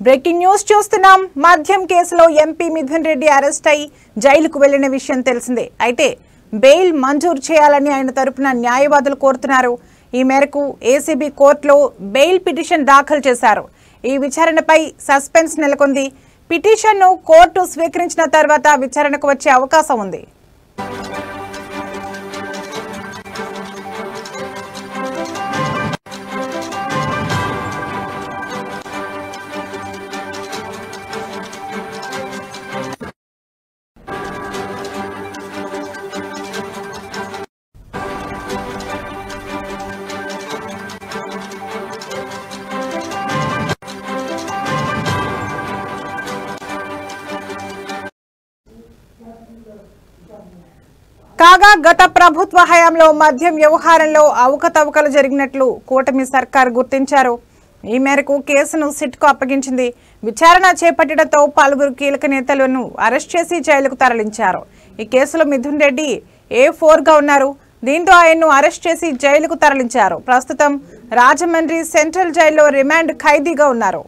Breaking news చూస్తున్నాం. మద్యం కేసులో ఎంపీ మిథున్ రెడ్డి అరెస్ట్ అయి జైలుకు వెళ్లిన విషయం తెలిసిందే. అయితే బెయిల్ మంజూరు చేయాలని ఆయన తరపున న్యాయవాదులు కోరుతున్నారు. ఈ మేరకు ఏసీబీ కోర్టులో బెయిల్ పిటిషన్ దాఖలు చేశారు. ఈ విచారణపై సస్పెన్స్ నెలకొంది. పిటిషన్ను కోర్టు స్వీకరించిన తర్వాత విచారణకు వచ్చే అవకాశం ఉంది. కాగా గత ప్రభుత్వ హయాంలో మద్యం వ్యవహారంలో అవకతవకలు జరిగినట్లు కూటమి సర్కార్ గుర్తించారు. ఈ మేరకు కేసును సిట్కు అప్పగించింది. విచారణ చేపట్టడంతో పలువురు కీలక నేతలను అరెస్ట్ చేసి జైలుకు తరలించారు. ఈ కేసులో మిథున్ రెడ్డి A4గా ఉన్నారు. దీంతో ఆయన్ను అరెస్ట్ చేసి జైలుకు తరలించారు. ప్రస్తుతం రాజమండ్రి సెంట్రల్ జైల్లో రిమాండ్ ఖైదీగా ఉన్నారు.